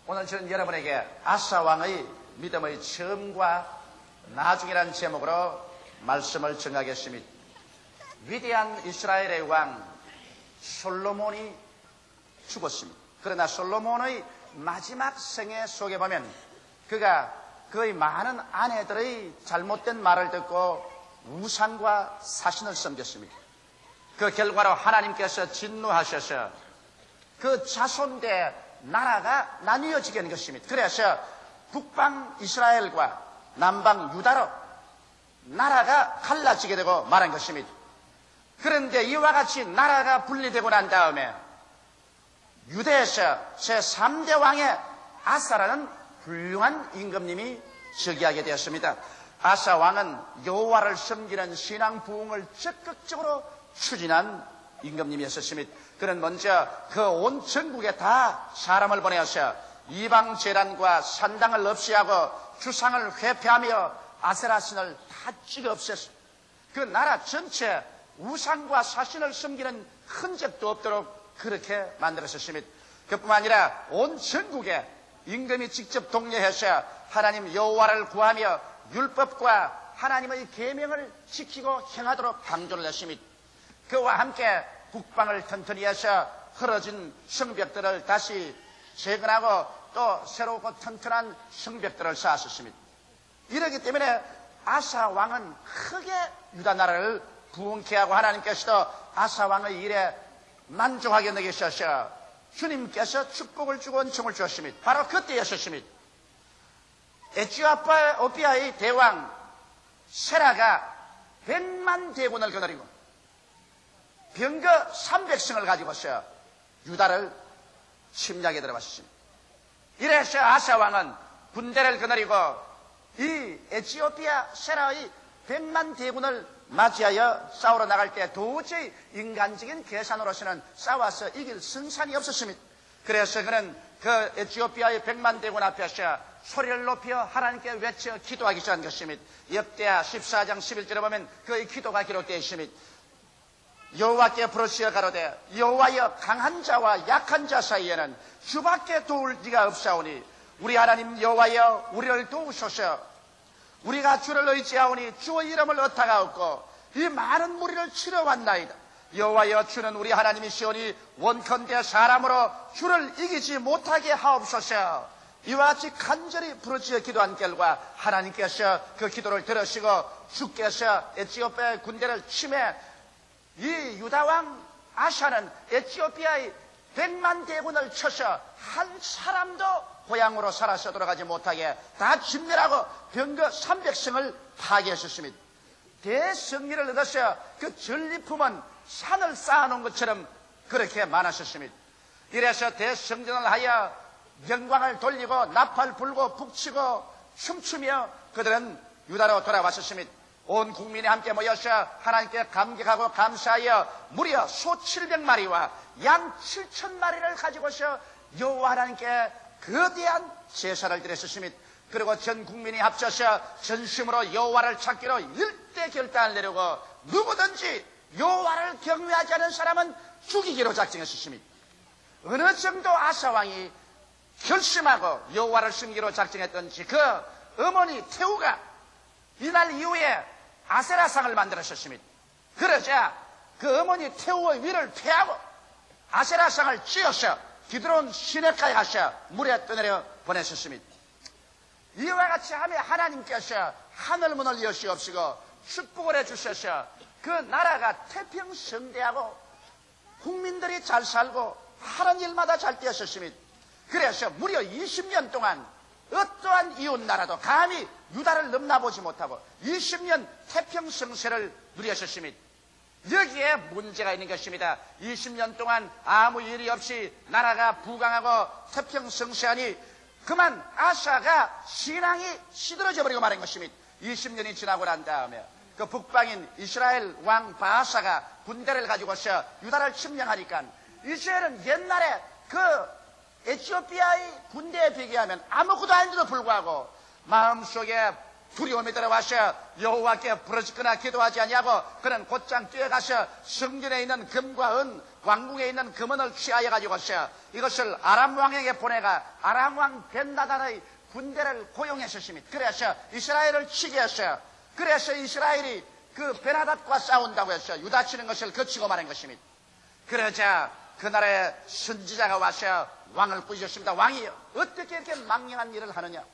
오늘 저는 여러분에게 아사 왕의 믿음의 처음과 나중이라는 제목으로 말씀을 전하겠습니다. 위대한 이스라엘의 왕 솔로몬이 죽었습니다. 그러나 솔로몬의 마지막 생애 속에 보면 그가 그의 많은 아내들의 잘못된 말을 듣고 우상과 사신을 섬겼습니다. 그 결과로 하나님께서 진노하셔서 그 자손대 나라가 나뉘어지게 된 것입니다. 그래서 북방 이스라엘과 남방 유다로 나라가 갈라지게 되고 말한 것입니다. 그런데 이와 같이 나라가 분리되고 난 다음에 유대에서 제3대 왕의 아사라는 훌륭한 임금님이 즉위하게 되었습니다. 아사 왕은 여호와를 섬기는 신앙 부흥을 적극적으로 추진한 임금님이었습니다. 그는 먼저 그 온 전국에 다 사람을 보내어서 이방 제단과 산당을 없이하고 주상을 회폐하며 아세라 신을 다 찍어 없앴습니다. 그 나라 전체 우상과 사신을 섬기는 흔적도 없도록 그렇게 만들었습니다. 그뿐만 아니라 온 전국에 임금이 직접 독려해서 하나님 여호와를 구하며 율법과 하나님의 계명을 지키고 행하도록 강조를 했습니다. 그와 함께 북방을 튼튼히 해서 흐러진 성벽들을 다시 재건하고 또 새롭고 튼튼한 성벽들을 쌓았습니다. 이러기 때문에 아사 왕은 크게 유다 나라를 부흥케 하고 하나님께서도 아사 왕의 일에 만족하게 여기셔서 주님께서 축복을 주고 은총을 주었습니다. 바로 그때였습니다. 에티오피아의 대왕 세라가 100만 대군을 거느리고 병거 300승을 가지고서 유다를 침략에 들어갔습니다. 이래서 아사 왕은 군대를 거느리고 이 에티오피아 세라의 100만 대군을 맞이하여 싸우러 나갈 때 도저히 인간적인 계산으로서는 싸워서 이길 승산이 없었습니다. 그래서 그는 그 에티오피아의 100만 대군 앞에서 소리를 높여 하나님께 외쳐 기도하기 시작한 것입니다. 역대하 14장 11절에 보면 그의 기도가 기록되어 있습니다. 여호와께 부르시어 가로되 여호와여 강한 자와 약한 자 사이에는 주밖에 도울 리가 없사오니 우리 하나님 여호와여 우리를 도우소서. 우리가 주를 의지하오니 주의 이름을 의탁하옵고 이 많은 무리를 치러왔나이다. 여호와여 주는 우리 하나님이시오니 원컨대 사람으로 주를 이기지 못하게 하옵소서. 이와 같이 간절히 부르짖어 기도한 결과 하나님께서 그 기도를 들으시고 주께서 에티오피아의 군대를 침해 이 유다왕 아사는 에티오피아의 100만 대군을 쳐서 한 사람도 고향으로 살아서 돌아가지 못하게 다 진멸하고 병거 300승을 파괴했습니다. 대승리를 얻어서 그 전리품은 산을 쌓아놓은 것처럼 그렇게 많았습니다. 이래서 대성전을 하여 영광을 돌리고 나팔 불고 북치고 춤추며 그들은 유다로 돌아왔습니다. 온 국민이 함께 모여서 하나님께 감격하고 감사하여 무려 소 700마리와 양 7,000마리를 가지고서 여호와 하나님께 거대한 제사를 드렸습니다. 그리고 전 국민이 합쳐서 전심으로 여호와를 찾기로 일대 결단을 내리고 누구든지 여호와를 경외하지 않은 사람은 죽이기로 작정했습니다. 어느 정도 아사 왕이 결심하고 여호와를 섬기기로 작정했던지 그 어머니 태우가 이날 이후에 아세라상을 만들었습니다. 그러자 그 어머니 태우의 위를 폐하고 아세라상을 찧어서 기드론 시내가에 가서 물에 떠내려 보냈습니다. 이와 같이 하며 하나님께서 하늘문을 여시옵시고 축복을 해주셔서 그 나라가 태평성대하고 국민들이 잘 살고 하는 일마다 잘 되었습니다. 그래서 무려 20년 동안 어떠한 이웃 나라도 감히 유다를 넘나보지 못하고 20년 태평성세를 누렸습니다. 여기에 문제가 있는 것입니다. 20년 동안 아무 일이 없이 나라가 부강하고 태평성세하니 그만 아사가 신앙이 시들어져 버리고 말한 것입니다. 20년이 지나고 난 다음에 그 북방인 이스라엘 왕 바하사가 군대를 가지고서 유다를 침략하니까 이스라엘은 옛날에 그 에티오피아의 군대에 비교하면 아무것도 아닌데도 불구하고 마음속에 두려움이 들어와서 여호와께 부르짖거나 기도하지 아니하고 그는 곧장 뛰어가서 성전에 있는 금과 은, 왕궁에 있는 금은을 취하여 가지고서 이것을 아람 왕에게 보내가 아람 왕 벤나단의 군대를 고용했었습니다. 그래서 이스라엘을 치게 했어요. 그래서 이스라엘이 그 베나닷과 싸운다고 해서 유다 치는 것을 거치고 말한 것입니다. 그러자 그 나라의 선지자가 와서 왕을 꾸짖었습니다. 왕이 어떻게 이렇게 망령한 일을 하느냐.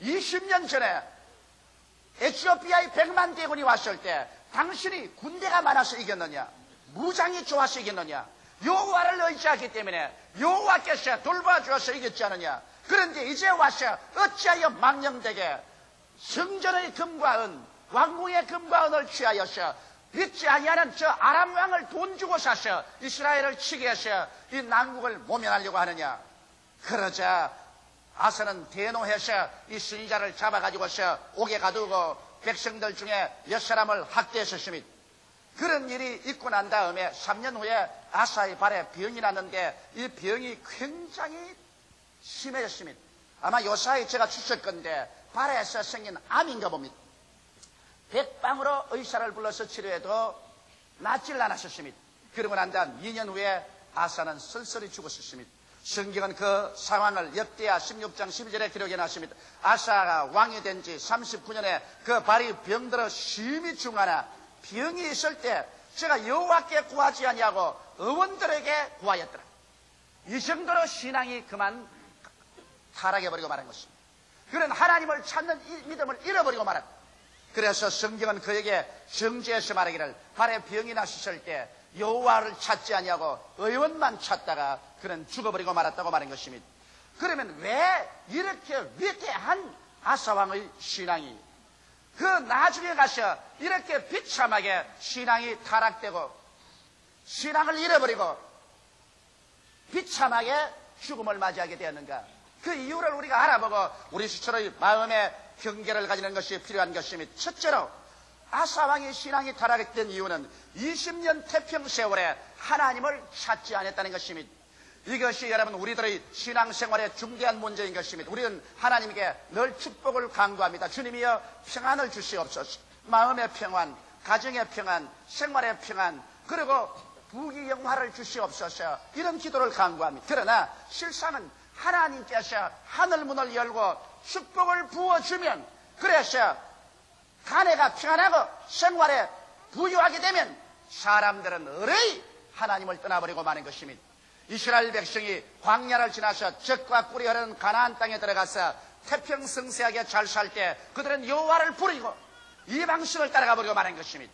20년 전에 에티오피아의 100만 대군이 왔을 때 당신이 군대가 많아서 이겼느냐, 무장이 좋아서 이겼느냐, 여호와를 의지하기 때문에 여호와께서 돌봐주어서 이겼지 않느냐. 그런데 이제 와서 어찌하여 망령되게 성전의 금과 은, 왕궁의 금과 은을 취하여서 믿지 아니하는 저 아람 왕을 돈 주고 사서 이스라엘을 치게 해서 이 난국을 모면하려고 하느냐. 그러자 아사는 대노해서 이 선지자를 잡아가지고서 옥에 가두고 백성들 중에 몇 사람을 학대했었습니다. 그런 일이 있고 난 다음에 3년 후에 아사의 발에 병이 났는데 이 병이 굉장히 심해졌습니다. 아마 요사이 제가 주실 건데 발에서 생긴 암인가 봅니다. 백방으로 의사를 불러서 치료해도 낫질 않았었습니다. 그러고 난 다음 2년 후에 아사는 쓸쓸히 죽었었습니다. 성경은 그 상황을 역대하 16장 12절에 기록해 놨습니다. 아사가 왕이 된 지 39년에 그 발이 병들어 심히 중하나 병이 있을 때 제가 여호와께 구하지 아니하고 의원들에게 구하였더라. 이 정도로 신앙이 그만 타락해버리고 말한 것입니다. 그는 하나님을 찾는 이 믿음을 잃어버리고 말았다. 그래서 성경은 그에게 정죄해서 말하기를 발에 병이 났을 때 여호와를 찾지 아니하고 의원만 찾다가 그는 죽어버리고 말았다고 말한 것입니다. 그러면 왜 이렇게 위대한 아사왕의 신앙이 그 나중에 가서 이렇게 비참하게 신앙이 타락되고 신앙을 잃어버리고 비참하게 죽음을 맞이하게 되었는가? 그 이유를 우리가 알아보고 우리 스스로의 마음의 경계를 가지는 것이 필요한 것입니다. 첫째로 아사왕의 신앙이 타락된 이유는 20년 태평 세월에 하나님을 찾지 않았다는 것입니다. 이것이 여러분 우리들의 신앙생활의 중대한 문제인 것입니다. 우리는 하나님께 늘 축복을 강구합니다. 주님이여 평안을 주시옵소서. 마음의 평안, 가정의 평안, 생활의 평안, 그리고 부귀영화를 주시옵소서. 이런 기도를 강구합니다. 그러나 실상은 하나님께서 하늘문을 열고 축복을 부어주면, 그래서 가내가 평안하고 생활에 부유하게 되면 사람들은 의뢰이 하나님을 떠나버리고 마는 것입니다. 이스라엘 백성이 광야를 지나서 젖과 꿀이 흐르는 가나안 땅에 들어가서 태평성세하게 잘 살 때 그들은 여호와를 부르고 이방신을 따라가 버리고 마는 것입니다.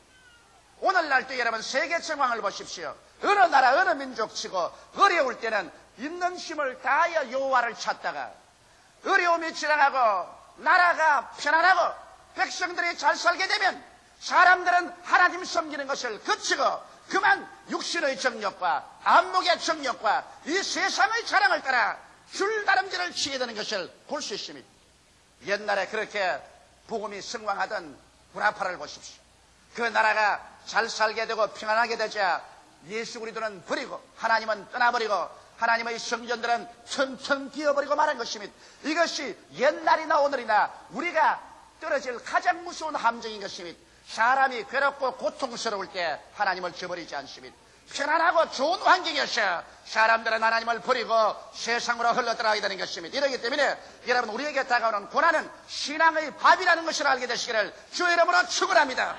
오늘날도 여러분 세계 정황을 보십시오. 어느 나라 어느 민족 치고 어려울 때는 있는 힘을 다하여 여호와를 찾다가 어려움이 지나가고 나라가 편안하고 백성들이 잘 살게 되면 사람들은 하나님 섬기는 것을 그치고 그만 육신의 정욕과 안목의 정욕과 이 세상의 자랑을 따라 줄다름질을 치게 되는 것을 볼 수 있습니다. 옛날에 그렇게 복음이 성황하던 구라파를 보십시오. 그 나라가 잘 살게 되고 평안하게 되자 예수 그리스도는 버리고 하나님은 떠나버리고 하나님의 성전들은 텅텅 비어버리고 말한 것입니다. 이것이 옛날이나 오늘이나 우리가 떨어질 가장 무서운 함정인 것입니다. 사람이 괴롭고 고통스러울 때 하나님을 저버리지 않습니다. 편안하고 좋은 환경에서 사람들은 하나님을 버리고 세상으로 흘러들어가게 되는 것입니다. 이러기 때문에 여러분 우리에게 다가오는 고난은 신앙의 밥이라는 것을 알게 되시기를 주의 이름으로 축원합니다.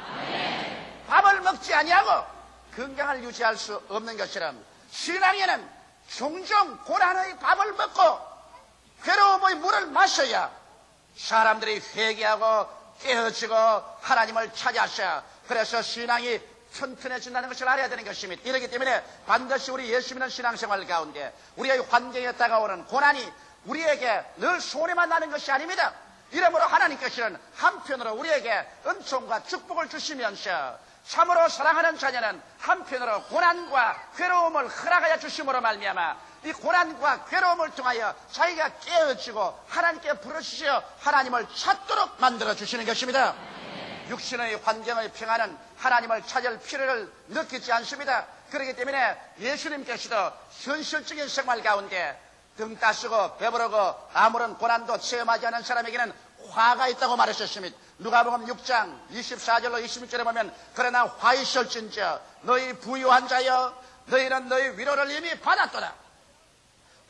밥을 먹지 아니하고 건강을 유지할 수 없는 것처럼 신앙에는 종종 고난의 밥을 먹고 괴로움의 물을 마셔야 사람들이 회개하고 깨어지고 하나님을 찾아서 그래서 신앙이 튼튼해진다는 것을 알아야 되는 것입니다. 이렇기 때문에 반드시 우리 예수 믿는 신앙생활 가운데 우리의 환경에 다가오는 고난이 우리에게 늘 손해만 나는 것이 아닙니다. 이러므로 하나님께서는 한편으로 우리에게 은총과 축복을 주시면서 참으로 사랑하는 자녀는 한편으로 고난과 괴로움을 허락하여 주심으로 말미암아 이 고난과 괴로움을 통하여 자기가 깨어지고 하나님께 부르시어 하나님을 찾도록 만들어 주시는 것입니다. 육신의 환경의 평안은 하나님을 찾을 필요를 느끼지 않습니다. 그렇기 때문에 예수님께서도 현실적인 생활 가운데 등 따시고 배부르고 아무런 고난도 체험하지 않은 사람에게는 화가 있다고 말하셨습니다. 누가복음 6장 24절로 26절에 보면 그러나 화 있을진저 너희 부유한 자여 너희는 너희 위로를 이미 받았도다.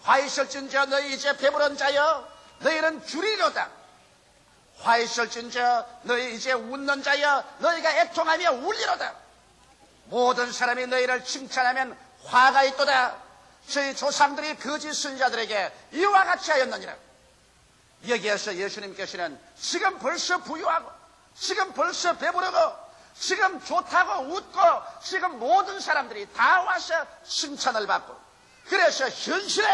화 있을진저 너희 이제 배부른 자여 너희는 주리로다. 화 있을진저 너희 이제 웃는 자여 너희가 애통하며 울리로다. 모든 사람이 너희를 칭찬하면 화가 있도다. 저희 조상들이 거짓 선지자들에게 이와 같이 하였느니라. 여기에서 예수님께서는 지금 벌써 부유하고 지금 벌써 배부르고 지금 좋다고 웃고 지금 모든 사람들이 다 와서 칭찬을 받고 그래서 현실에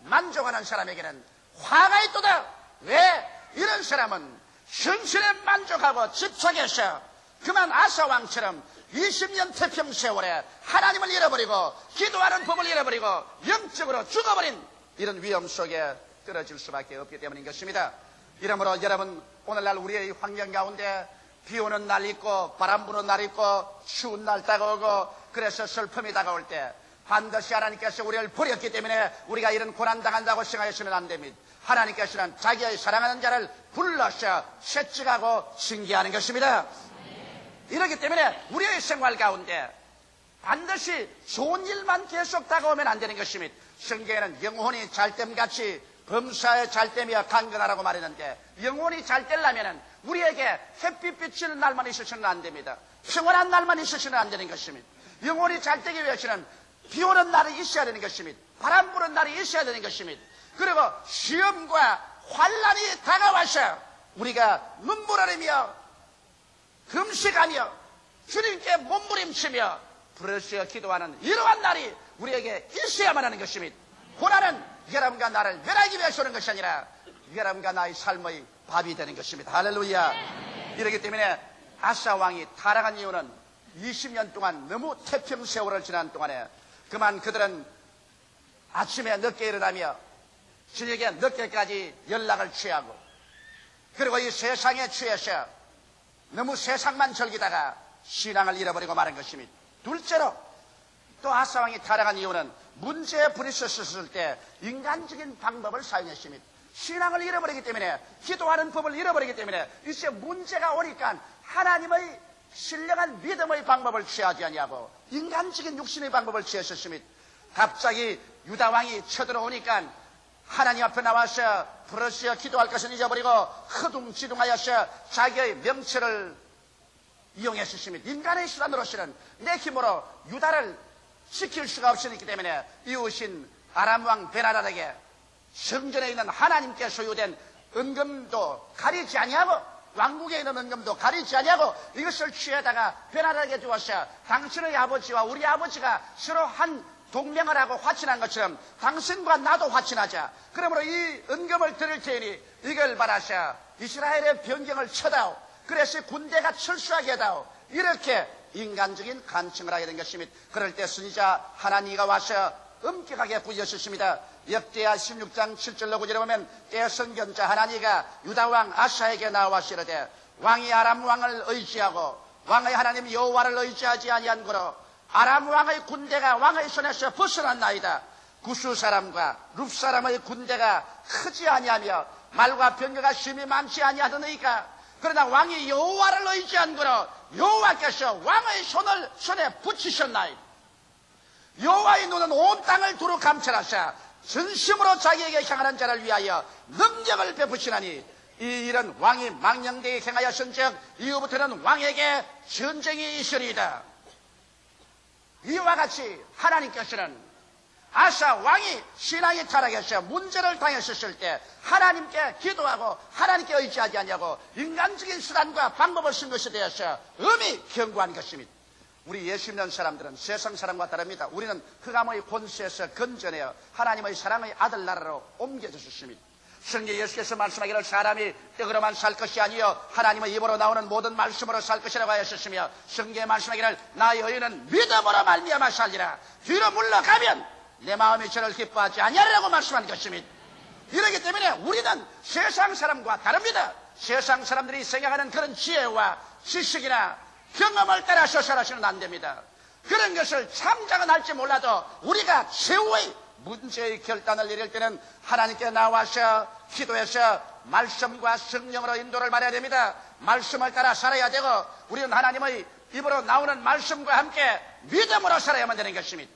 만족하는 사람에게는 화가 있도다. 왜? 이런 사람은 현실에 만족하고 집착해서 그만 아사왕처럼 20년 태평 세월에 하나님을 잃어버리고 기도하는 법을 잃어버리고 영적으로 죽어버린 이런 위험 속에 떨어질 수밖에 없기 때문인 것입니다. 이러므로 여러분 오늘날 우리의 환경 가운데 비 오는 날 있고 바람 부는 날 있고 추운 날 다가오고 그래서 슬픔이 다가올 때 반드시 하나님께서 우리를 버렸기 때문에 우리가 이런 고난당한다고 생각해서는 안 됩니다. 하나님께서는 자기의 사랑하는 자를 불러서 채찍하고 징계하는 것입니다. 이렇기 때문에 우리의 생활 가운데 반드시 좋은 일만 계속 다가오면 안 되는 것입니다. 성경에는 영혼이 잘됨같이 범사에 잘되며 강건하라고 말했는데 영혼이 잘되려면 우리에게 햇빛 비치는 날만 있어서는 안 됩니다. 평온한 날만 있어서는 안 되는 것입니다. 영혼이 잘되기 위해서는 비 오는 날이 있어야 되는 것입니다. 바람 부는 날이 있어야 되는 것입니다. 그리고 시험과 환난이 다가와서 우리가 눈물 흘리며 금식하며 주님께 몸부림치며 부르짖어 기도하는 이러한 날이 우리에게 있어야만 하는 것입니다. 고난은 여러분과 나를 멸하기 위해서 오는 것이 아니라 여러분과 나의 삶의 밥이 되는 것입니다. 할렐루야. 이렇기 때문에 아사 왕이 타락한 이유는 20년 동안 너무 태평 세월을 지난 동안에 그만 그들은 아침에 늦게 일어나며 저녁에 늦게까지 연락을 취하고 그리고 이 세상에 취해서 너무 세상만 즐기다가 신앙을 잃어버리고 마는 것입니다. 둘째로 또 아사 왕이 타락한 이유는 문제에 부딪혔을 때 인간적인 방법을 사용했습니다. 신앙을 잃어버리기 때문에 기도하는 법을 잃어버리기 때문에 이제 문제가 오니까 하나님의 신령한 믿음의 방법을 취하지 아니하고 인간적인 육신의 방법을 취했었습니다. 갑자기 유다 왕이 쳐들어오니까 하나님 앞에 나와서 부르짖어 기도할 것을 잊어버리고 허둥지둥하여서 자기의 명체를 이용했었습니다. 인간의 수단으로서는 내 힘으로 유다를 지킬 수가 없었기 때문에 이웃인 아람 왕 베나다에게 성전에 있는 하나님께 소유된 은금도 가리지 아니하고 왕국에 있는 은금도 가리지 아니하고 이것을 취해다가 베나다에게 주었어. 당신의 아버지와 우리 아버지가 서로 한 동맹을 하고 화친한 것처럼 당신과 나도 화친하자. 그러므로 이 은금을 드릴 테니 이걸 받아서 이스라엘의 변경을 쳐다오. 그래서 군대가 철수하게 해다오. 이렇게 인간적인 간청을 하게 된 것입니다. 그럴 때 선지자 하나니가 와서 엄격하게 부르셨습니다. 역대하 16장 7절로 9절에 보면 때 선견자 하나니가 유다왕 아사에게 나와서 이르되 왕이 아람 왕을 의지하고 왕의 하나님 여호와를 의지하지 아니한 거로 아람 왕의 군대가 왕의 손에서 벗어났나이다. 구스 사람과 룹 사람의 군대가 크지 아니하며 말과 병거가 심히 많지 아니하더니까 그러나 왕이 여호와를 의지한 거로 여호와께서 왕의 손에 붙이셨나이다. 여호와의 눈은 온 땅을 두루 감찰하사 전심으로 자기에게 향하는 자를 위하여 능력을 베푸시나니 이 일은 왕이 망령되게 행하였은즉 이후부터는 왕에게 전쟁이 있으리이다. 이와 같이 하나님께서는 아사 왕이 신앙이 타락해서 문제를 당했었을 때 하나님께 기도하고 하나님께 의지하지 않냐고 인간적인 수단과 방법을 쓴 것에 대해서 엄히 경고한 것입니다. 우리 예수 믿는 사람들은 세상 사람과 다릅니다. 우리는 흑암의 권세에서 건져내어 하나님의 사랑의 아들 나라로 옮겨졌습니다. 성경 예수께서 말씀하기를 사람이 떡으로만 살 것이 아니요 하나님의 입으로 나오는 모든 말씀으로 살 것이라고 하셨으며 성경에 말씀하기를 나의 의인은 믿음으로 말미암아 살리라. 뒤로 물러가면 내 마음이 저를 기뻐하지 아니하리라고 말씀한 것입니다. 이러기 때문에 우리는 세상 사람과 다릅니다. 세상 사람들이 생각하는 그런 지혜와 지식이나 경험을 따라서 살아서는 안 됩니다. 그런 것을 참작은 할지 몰라도 우리가 최후의 문제의 결단을 내릴 때는 하나님께 나와서 기도해서 말씀과 성령으로 인도를 받아야 됩니다. 말씀을 따라 살아야 되고 우리는 하나님의 입으로 나오는 말씀과 함께 믿음으로 살아야만 되는 것입니다.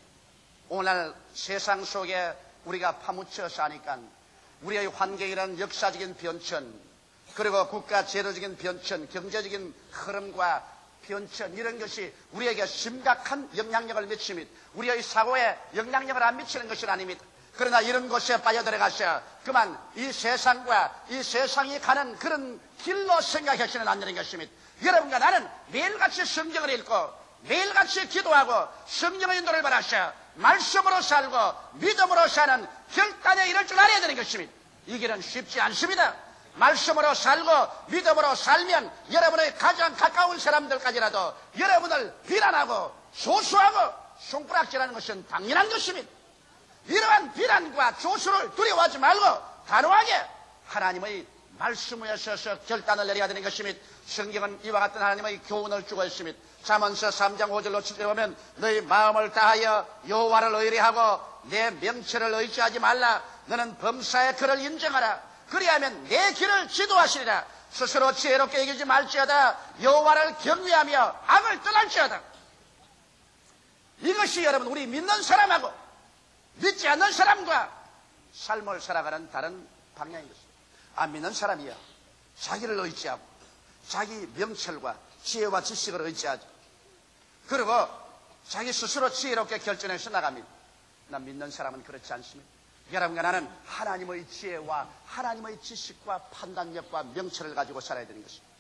오늘날 세상 속에 우리가 파묻혀 사니까 우리의 환경이라는 역사적인 변천, 그리고 국가 제도적인 변천, 경제적인 흐름과 변천, 이런 것이 우리에게 심각한 영향력을 미칩니다. 우리의 사고에 영향력을 안 미치는 것은 아닙니다. 그러나 이런 곳에 빠져들어가서 그만 이 세상과 이 세상이 가는 그런 길로 생각하시는 안 되는 것입니다. 여러분과 나는 매일같이 성경을 읽고 매일같이 기도하고 성령의 인도를 받아서 말씀으로 살고 믿음으로 사는 결단에 이를 줄 알아야 되는 것입니다. 이 길은 쉽지 않습니다. 말씀으로 살고 믿음으로 살면 여러분의 가장 가까운 사람들까지라도 여러분을 비난하고 조수하고 손가락질하는 것은 당연한 것입니다. 이러한 비난과 조수를 두려워하지 말고 단호하게 하나님의 말씀 위에 서서 결단을 내려야 되는 것입니다. 성경은 이와 같은 하나님의 교훈을 주고 있습니다. 잠언서 3장 5절로 7절에 보면 너희 마음을 다하여 여호와를 의뢰하고 내 명철을 의지하지 말라. 너는 범사의 그를 인정하라. 그리하면 내 길을 지도하시리라. 스스로 지혜롭게 여기지 말지어다. 여호와를 경외하며 악을 떠날지어다. 이것이 여러분 우리 믿는 사람하고 믿지 않는 사람과 삶을 살아가는 다른 방향인 것입니다. 안 믿는 사람이야 자기를 의지하고 자기 명철과 지혜와 지식을 의지하죠. 그리고 자기 스스로 지혜롭게 결정해서 나갑니다. 난 믿는 사람은 그렇지 않습니다. 여러분과 나는 하나님의 지혜와 하나님의 지식과 판단력과 명철을 가지고 살아야 되는 것입니다.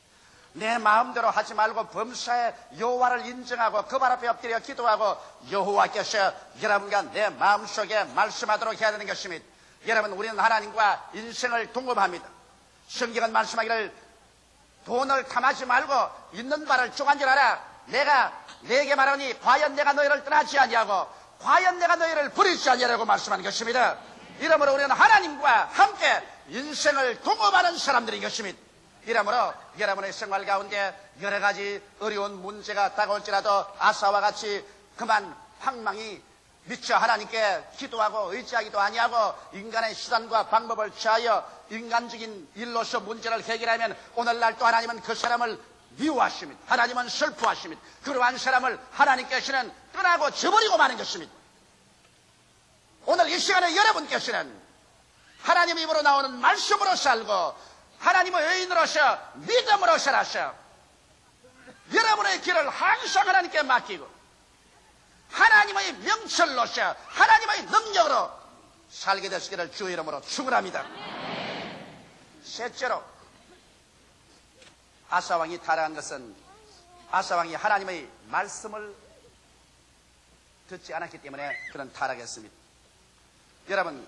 내 마음대로 하지 말고 범사에 여호와를 인정하고 그 발 앞에 엎드려 기도하고 여호와께서 여러분과 내 마음속에 말씀하도록 해야 되는 것입니다. 여러분, 우리는 하나님과 인생을 동급합니다. 성경은 말씀하기를 돈을 탐하지 말고 있는 바를 주관절하라. 내가 내게 말하니 과연 내가 너희를 떠나지 아니하고 과연 내가 너희를 버리지 아니하라고 말씀하는 것입니다. 이러므로 우리는 하나님과 함께 인생을 동업하는 사람들인 것입니다. 이러므로 여러분의 생활 가운데 여러 가지 어려운 문제가 다가올지라도 아사와 같이 그만 황망히 미처 하나님께 기도하고 의지하기도 아니하고 인간의 수단과 방법을 취하여 인간적인 일로서 문제를 해결하면 오늘날 또 하나님은 그 사람을 미워하십니다. 하나님은 슬퍼하십니다. 그러한 사람을 하나님께서는 떠나고 저버리고 마는 것입니다. 오늘 이 시간에 여러분께서는 하나님의 입으로 나오는 말씀으로 살고 하나님의 의인으로서 믿음으로 살아서 여러분의 길을 항상 하나님께 맡기고 하나님의 명철로서 하나님의 능력으로 살게 되시기를 주의 이름으로 축원합니다. 셋째로 아사왕이 타락한 것은 아사왕이 하나님의 말씀을 듣지 않았기 때문에 그는 타락했습니다. 여러분,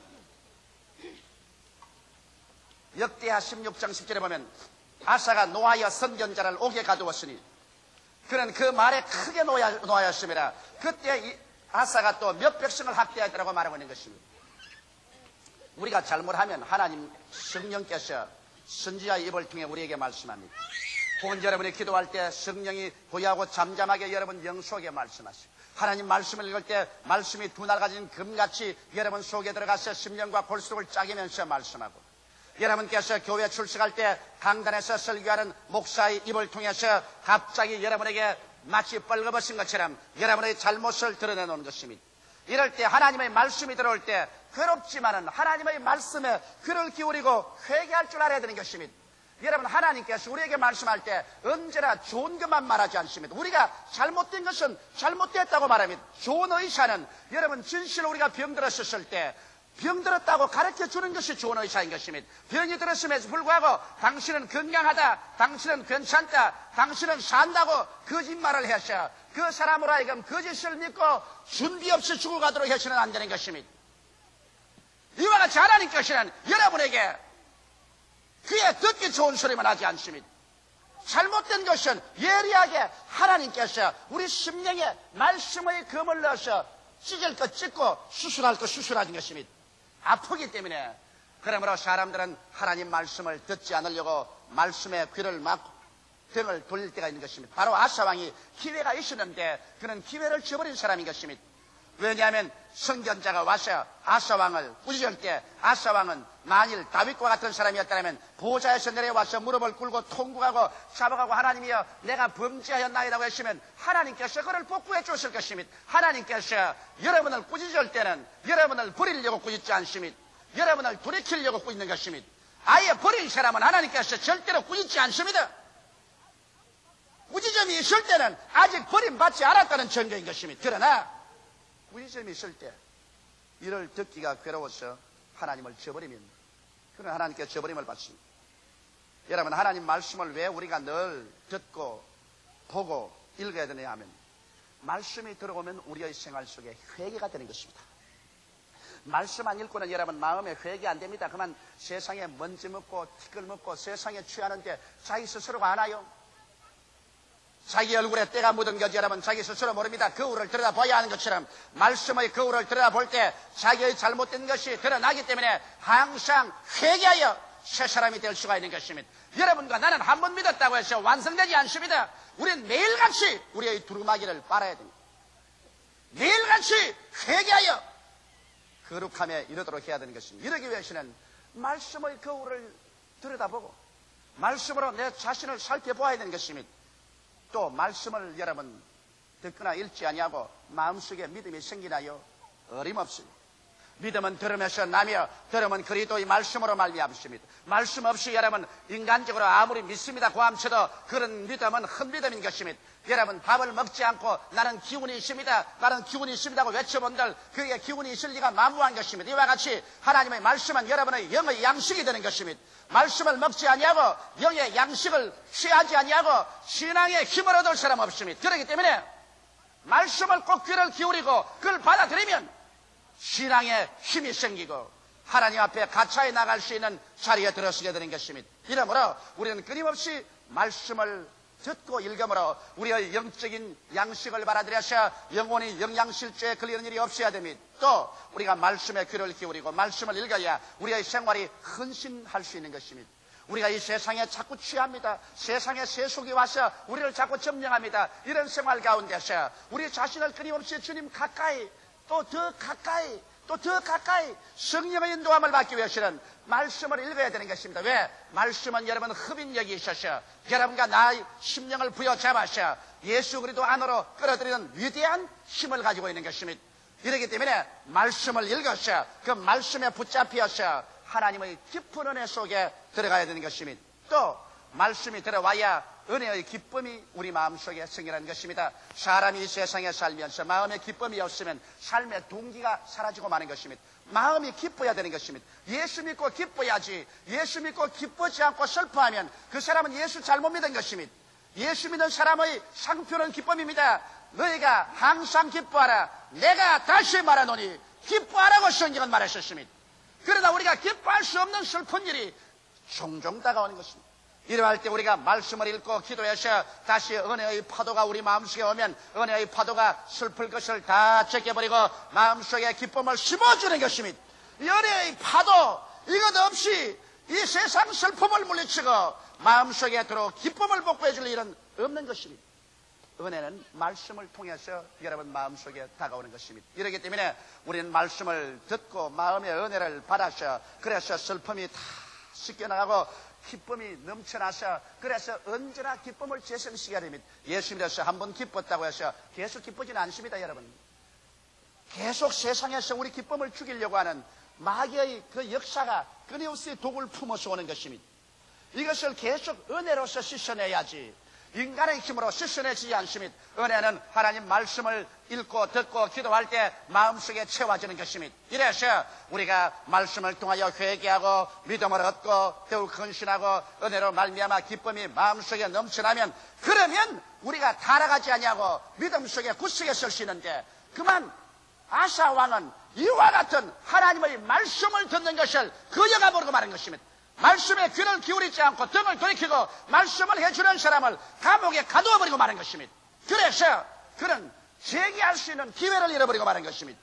역대하 16장 10절에 보면 아사가 노하여 선견자를 옥에 가두었으니 그는 그 말에 크게 노하였습니다. 그때 아사가 또 몇 백성을 학대하였다고 말하고 있는 것입니다. 우리가 잘못하면 하나님 성령께서 선지자의 입을 통해 우리에게 말씀합니다. 혹은 여러분이 기도할 때 성령이 고요하고 잠잠하게 여러분 영 속에 말씀하시고 하나님 말씀을 읽을 때 말씀이 두 날 가진 금같이 여러분 속에 들어가서 심령과 골수를 짜기면서 말씀하고 여러분께서 교회 출석할 때 강단에서 설교하는 목사의 입을 통해서 갑자기 여러분에게 마치 뻘거벗은 것처럼 여러분의 잘못을 드러내놓은 것입니다. 이럴 때 하나님의 말씀이 들어올 때 괴롭지만은 하나님의 말씀에 귀를 기울이고 회개할 줄 알아야 되는 것입니다. 여러분, 하나님께서 우리에게 말씀할 때 언제나 좋은 것만 말하지 않습니다. 우리가 잘못된 것은 잘못됐다고 말합니다. 좋은 의사는 여러분 진실로 우리가 병들었을 때 병들었다고 가르쳐주는 것이 좋은 의사인 것입니다. 병이 들었음에도 불구하고 당신은 건강하다, 당신은 괜찮다, 당신은 산다고 거짓말을 해서 그 사람으로 하여금 거짓을 믿고 준비 없이 죽어가도록 해서는 안 되는 것입니다. 이와 같이 하나님께서는 여러분에게 귀에 듣기 좋은 소리만 하지 않습니다. 잘못된 것은 예리하게 하나님께서 우리 심령에 말씀의 검을 넣어서 찢을 것 찢고 수술할 것 수술하는 것입니다. 아프기 때문에. 그러므로 사람들은 하나님 말씀을 듣지 않으려고 말씀에 귀를 막고 등을 돌릴 때가 있는 것입니다. 바로 아사왕이 기회가 있었는데 그는 기회를 저버린 사람인 것입니다. 왜냐하면 선견자가 와서 아사왕을 꾸짖을 때 아사왕은 만일 다윗과 같은 사람이었다면 보좌에서 내려와서 무릎을 꿇고 통곡하고 잡아가고 하나님이여 내가 범죄하였나이라고 했으면 하나님께서 그를 복구해 주실 것이며 하나님께서 여러분을 꾸짖을 때는 여러분을 버리려고 꾸짖지 않습니다. 여러분을 돌이키려고 꾸짖는 것입니다. 아예 버린 사람은 하나님께서 절대로 꾸짖지 않습니다. 꾸짖음이 있을 때는 아직 버림받지 않았다는 증거인 것입니다. 그러나 꾸짖음이 있을 때 이를 듣기가 괴로워서 하나님을 저버리면 그는 하나님께 저버림을 받습니다. 여러분, 하나님 말씀을 왜 우리가 늘 듣고 보고 읽어야 되냐 하면 말씀이 들어오면 우리의 생활 속에 회개가 되는 것입니다. 말씀 안 읽고는 여러분 마음에 회개 안 됩니다. 그만 세상에 먼지 묻고 티끌 묻고 세상에 취하는데 자기 스스로가 아나요? 자기 얼굴에 때가 묻은 것이 여러분 자기 스스로 모릅니다. 거울을 들여다봐야 하는 것처럼 말씀의 거울을 들여다볼 때 자기의 잘못된 것이 드러나기 때문에 항상 회개하여 새 사람이 될 수가 있는 것입니다. 여러분과 나는 한 번 믿었다고 해서 완성되지 않습니다. 우리는 매일같이 우리의 두루마기를 빨아야 됩니다. 매일같이 회개하여 거룩함에 이르도록 해야 되는 것입니다. 이러기 위해서는 말씀의 거울을 들여다보고 말씀으로 내 자신을 살펴보아야 되는 것입니다. 또 말씀을 여러분 듣거나 읽지 아니하고 마음속에 믿음이 생기나요? 어림없습니다. 믿음은 들으면서 나며 들으면 그리스도의 말씀으로 말미암습니다. 말씀 없이 여러분 인간적으로 아무리 믿습니다 고함쳐도 그런 믿음은 헛믿음인 것입니다. 여러분 밥을 먹지 않고 나는 기운이 있습니다, 나는 기운이 있습니다고 외쳐본들 그게 기운이 있을 리가 만무한 것입니다. 이와 같이 하나님의 말씀은 여러분의 영의 양식이 되는 것입니다. 말씀을 먹지 아니하고 영의 양식을 취하지 아니하고 신앙의 힘을 얻을 사람 없습니다. 그렇기 때문에 말씀을 꼭 귀를 기울이고 그걸 받아들이면 신앙의 힘이 생기고 하나님 앞에 가차에 나갈 수 있는 자리에 들어서게 되는 것입니다. 이러므로 우리는 끊임없이 말씀을 듣고 읽음으로 우리의 영적인 양식을 받아들여서 영혼이 영양실조에 걸리는 일이 없어야 됩니다. 또 우리가 말씀에 귀를 기울이고 말씀을 읽어야 우리의 생활이 헌신할 수 있는 것입니다. 우리가 이 세상에 자꾸 취합니다. 세상에 세속이 와서 우리를 자꾸 점령합니다. 이런 생활 가운데서 우리 자신을 끊임없이 주님 가까이 또 더 가까이 또 더 가까이 성령의 인도함을 받기 위해서는 말씀을 읽어야 되는 것입니다. 왜? 말씀은 여러분 흡인력이 있어서 여러분과 나의 심령을 부여잡아서 예수 그리스도 안으로 끌어들이는 위대한 힘을 가지고 있는 것입니다. 이렇기 때문에 말씀을 읽어서 그 말씀에 붙잡혀서 하나님의 깊은 은혜 속에 들어가야 되는 것입니다. 또 말씀이 들어와야 은혜의 기쁨이 우리 마음속에 생기는 것입니다. 사람이 이 세상에 살면서 마음에 기쁨이 없으면 삶의 동기가 사라지고 마는 것입니다. 마음이 기뻐야 되는 것입니다. 예수 믿고 기뻐야지 예수 믿고 기쁘지 않고 슬퍼하면 그 사람은 예수 잘못 믿은 것입니다. 예수 믿는 사람의 상표는 기쁨입니다. 너희가 항상 기뻐하라. 내가 다시 말하노니 기뻐하라고 성경은 말하셨습니다. 그러나 우리가 기뻐할 수 없는 슬픈 일이 종종 다가오는 것입니다. 이러할 때 우리가 말씀을 읽고 기도해서 다시 은혜의 파도가 우리 마음속에 오면 은혜의 파도가 슬플 것을 다 제껴버리고 마음속에 기쁨을 심어주는 것입니다. 이 은혜의 파도 이것 없이 이 세상 슬픔을 물리치고 마음속에 들어 기쁨을 복구해 줄 일은 없는 것입니다. 은혜는 말씀을 통해서 여러분 마음속에 다가오는 것입니다. 이렇기 때문에 우리는 말씀을 듣고 마음의 은혜를 받아서 그래서 슬픔이 다 씻겨나가고 기쁨이 넘쳐나서 그래서 언제나 기쁨을 재생시켜야 됩니다. 예수 믿어서 한번 기뻤다고 해서 계속 기쁘지는 않습니다. 여러분 계속 세상에서 우리 기쁨을 죽이려고 하는 마귀의 그 역사가 끊임없이 독을 품어서 오는 것입니다. 이것을 계속 은혜로서 씻어내야지 인간의 힘으로 씻어내지지 않습니다. 은혜는 하나님 말씀을 읽고 듣고 기도할 때 마음속에 채워지는 것입니다. 이래서 우리가 말씀을 통하여 회개하고 믿음을 얻고 더욱 헌신하고 은혜로 말미암아 기쁨이 마음속에 넘쳐나면 그러면 우리가 타락하지 아니하고 믿음 속에 굳세게 설 수 있는데 그만 아사 왕은 이와 같은 하나님의 말씀을 듣는 것을 거저가 버리고 마는 것입니다. 말씀에 귀를 기울이지 않고 등을 돌이키고 말씀을 해주는 사람을 감옥에 가두어버리고 마는 것입니다. 그래서 그는 재기할 수 있는 기회를 잃어버리고 마는 것입니다.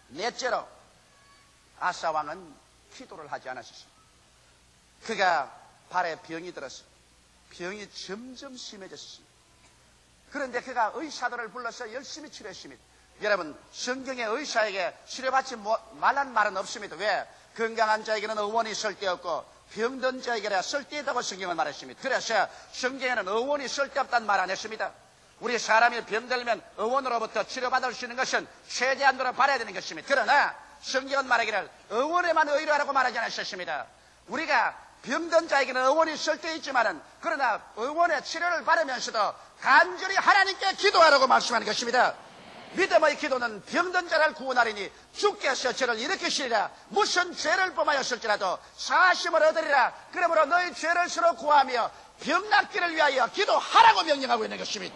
넷째로 아사 왕은 기도를 하지 않았습니다. 그가 발에 병이 들었습니다. 병이 점점 심해졌습니다. 그런데 그가 의사들을 불러서 열심히 치료했습니다. 여러분, 성경에 의사에게 치료받지 말란 말은 없습니다. 왜? 건강한 자에게는 의원이 쓸데없고 병든 자에게는 쓸데있다고 성경은 말했습니다. 그래서 성경에는 의원이 쓸데없다는 말 안 했습니다. 우리 사람이 병들면 의원으로부터 치료받을 수 있는 것은 최대한도로 바라야 되는 것입니다. 그러나 성경은 말하기를 의원에만 의뢰하라고 말하지 않으셨습니다. 우리가 병든 자에게는 의원이 쓸데있지만은 그러나 의원의 치료를 받으면서도 간절히 하나님께 기도하라고 말씀하는 것입니다. 믿음의 기도는 병든 자를 구원하리니 주께서 저를 일으키시리라. 무슨 죄를 범하였을지라도 사심을 얻으리라. 그러므로 너희 죄를 서로 구하며 병 낫기를 위하여 기도하라고 명령하고 있는 것입니다.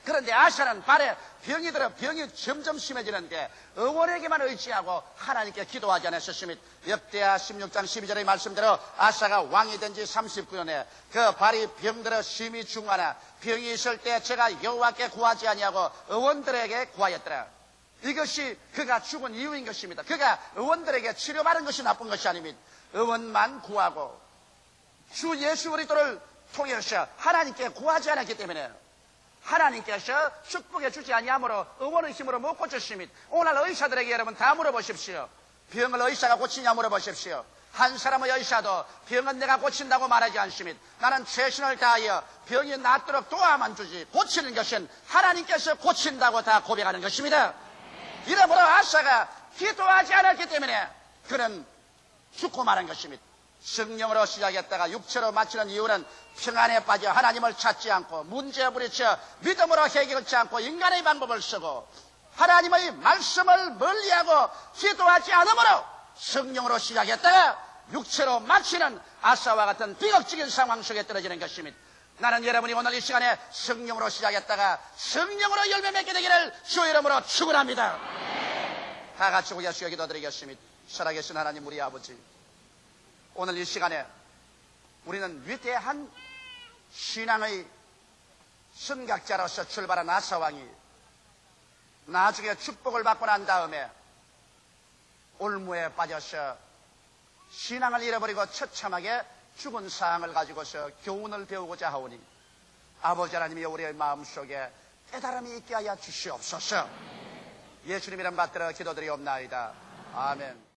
그런데 아사는 발에 병이 들어 병이 점점 심해지는데 의원에게만 의지하고 하나님께 기도하지 않았었습니다. 역대하 16장 12절의 말씀대로 아사가 왕이 된 지 39년에 그 발이 병들어 심히 중하나 병이 있을 때 제가 여호와께 구하지 아니하고 의원들에게 구하였더라. 이것이 그가 죽은 이유인 것입니다. 그가 의원들에게 치료받은 것이 나쁜 것이 아닙니다. 의원만 구하고 주 예수 그리스도를 통해서 하나님께 구하지 않았기 때문에 하나님께서 축복해 주지 아니하므로 의원의 힘으로 못 고쳤습니다. 오늘 의사들에게 여러분 다 물어보십시오. 병을 의사가 고치냐 물어보십시오. 한 사람의 의사도 병은 내가 고친다고 말하지 않습니다. 나는 최선을 다하여 병이 낫도록 도와만 주지 고치는 것은 하나님께서 고친다고 다 고백하는 것입니다. 이러므로 아사가 기도하지 않았기 때문에 그는 죽고 마는 것입니다. 성령으로 시작했다가 육체로 마치는 이유는 평안에 빠져 하나님을 찾지 않고 문제에 부딪혀 믿음으로 해결하지 않고 인간의 방법을 쓰고 하나님의 말씀을 멀리하고 기도하지 않으므로 성령으로 시작했다가 육체로 마치는 아사와 같은 비극적인 상황 속에 떨어지는 것입니다. 나는 여러분이 오늘 이 시간에 성령으로 시작했다가 성령으로 열매 맺게 되기를 주 이름으로 축원합니다. 다 같이 우리 예수께 기도드리겠습니다. 살아계신 하나님 우리 아버지, 오늘 이 시간에 우리는 위대한 신앙의 선각자로서 출발한 아사왕이 나중에 축복을 받고 난 다음에 올무에 빠져서 신앙을 잃어버리고 처참하게 죽은 상황을 가지고서 교훈을 배우고자 하오니 아버지 하나님이 우리의 마음속에 깨달음이 있게 하여 주시옵소서. 예수님 이름 받들어 기도드리옵나이다. 아멘.